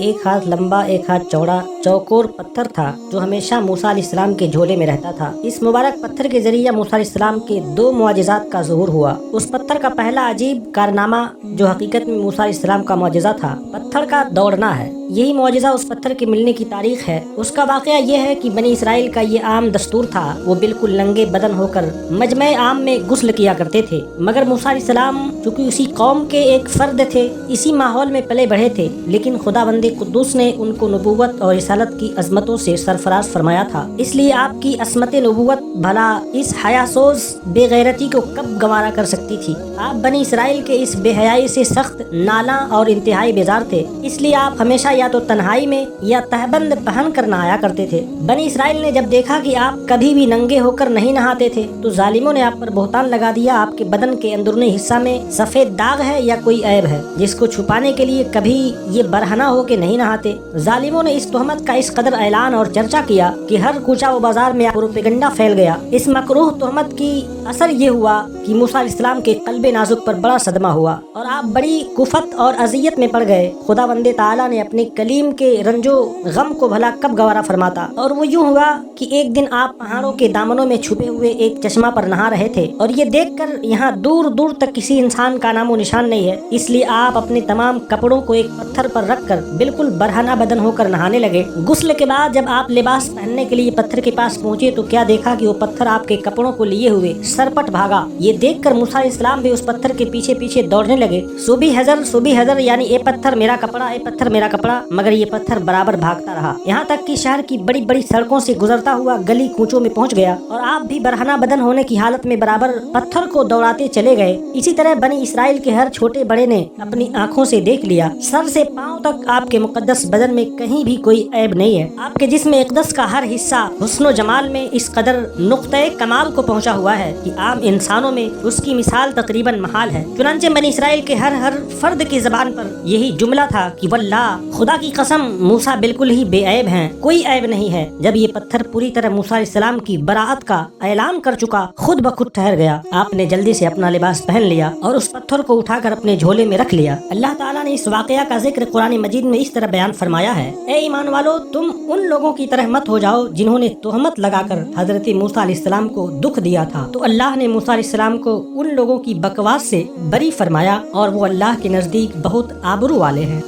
ایک ہاتھ لمبا ایک ہاتھ چوڑا چوکور پتھر تھا جو ہمیشہ موسیٰ علیہ السلام کے جھولے میں رہتا تھا۔ اس مبارک پتھر کے ذریعے موسیٰ علیہ السلام کے 2 معجزات کا ظہور ہوا۔ اس پتھر کا پہلا عجیب کارنامہ جو حقیقت میں موسیٰ علیہ السلام کا معجزہ تھا، پتھر کا دوڑنا ہے۔ یہی معجزہ اس پتھر کے ملنے کی تاریخ ہے۔ اس کا واقعہ یہ ہے کہ بنی اسرائیل کا یہ عام دستور تھا، وہ بالکل ننگے بدن ہو کر مجمع عام میں غسل کیا کرتے تھے، مگر موسیٰ علیہ السلام چونکہ اسی قوم کے ایک فرد تھے، اسی ماحول میں پلے بڑھے تھے، لیکن خدا بندے قدوس نے ان کو نبوت اور رسالت کی عظمتوں سے سرفراز فرمایا تھا۔ اس لیے آپ کی عصمت نبوت بھلا اس حیاسوز بے غیرتی کو کب گوارا کر سکتی تھی؟ آپ بنی اسرائیل کے اس بے حیائی سے سخت نالاں اور انتہائی بیزار تھے، اس لیے آپ ہمیشہ یا تو تنہائی میں یا تہبند پہن کر نہایا کرتے تھے۔ بنی اسرائیل نے جب دیکھا کہ آپ کبھی بھی ننگے ہو کر نہیں نہاتے تھے تو ظالموں نے آپ پر بہتان لگا دیا، آپ کے بدن کے اندرونی حصہ میں سفید داغ ہے یا کوئی عیب ہے جس کو چھپانے کے لیے کبھی یہ برہنہ ہو کے نہیں نہاتے۔ ظالموں نے اس تہمت کا اس قدر اعلان اور چرچا کیا کہ ہر کوچہ و بازار میں پروپیگنڈا پھیل گیا۔ اس مکروہ تہمت کی اثر یہ ہوا کہ موسیٰ علیہ السلام کے قلب نازک پر بڑا صدمہ ہوا اور آپ بڑی کفت اور اذیت میں پڑ گئے۔ خدا بند تعالیٰ نے اپنے کلیم کے رنج و غم کو بھلا کب گوارا فرماتا، اور وہ یوں ہوا کہ ایک دن آپ پہاڑوں کے دامنوں میں چھپے ہوئے ایک چشمہ پر نہا رہے تھے، اور یہ دیکھ کر یہاں دور دور تک کسی انسان کا نام و نشان نہیں ہے، اس لیے آپ اپنے تمام کپڑوں کو ایک پتھر پر رکھ کر بالکل برہنہ بدن ہو کر نہانے لگے۔ غسل کے بعد جب آپ لباس پہننے کے لیے پتھر کے پاس پہنچے تو کیا دیکھا کہ وہ پتھر آپ کے کپڑوں کو لیے ہوئے سرپٹ بھاگا۔ یہ دیکھ کر موسیٰ علیہ السلام بھی اس پتھر کے پیچھے پیچھے دوڑنے لگے، صوبی حضر یعنی اے پتھر میرا کپڑا، اے پتھر میرا کپڑا، مگر یہ پتھر برابر بھاگتا رہا، یہاں تک کہ شہر کی بڑی بڑی سڑکوں سے گزرتا ہوا گلی کوچوں میں پہنچ گیا، اور آپ بھی برہنہ بدن ہونے کی حالت میں برابر پتھر کو دوڑاتے چلے گئے۔ اسی طرح بنی اسرائیل کے ہر چھوٹے بڑے نے اپنی آنکھوں سے دیکھ لیا، سر سے پاؤں تک آپ کے مقدس بدن میں کہیں بھی کوئی عیب نہیں ہے۔ آپ کے جسم اقدس کا ہر حصہ حسن و جمال میں اس قدر نقطۂ کمال کو پہنچا ہوا ہے کہ عام انسانوں میں اس کی مثال تقریباً محال ہے۔ چنانچہ بنی اسرائیل کے ہر فرد کی زبان پر یہی جملہ تھا کہ واللہ، خدا کی قسم، موسیٰ بالکل ہی بے عیب ہیں، کوئی عیب نہیں ہے۔ جب یہ پتھر پوری طرح موسیٰ علیہ السلام کی براءت کا اعلان کر چکا، خود بخود ٹھہر گیا۔ آپ نے جلدی سے اپنا لباس پہن لیا اور اس پتھر کو اٹھا کر اپنے جھولے میں رکھ لیا۔ اللہ تعالیٰ نے اس واقعہ کا ذکر قرآن مجید میں اس طرح بیان فرمایا ہے: اے ایمان والو، تم ان لوگوں کی طرح مت ہو جاؤ جنہوں نے تہمت لگا کر حضرت موسیٰ علیہ السلام کو دکھ دیا تھا، تو اللہ نے موسیٰ علیہ السلام کو ان لوگوں کی بکواس سے بری فرمایا، اور وہ اللہ کے نزدیک بہت آبرو والے ہیں۔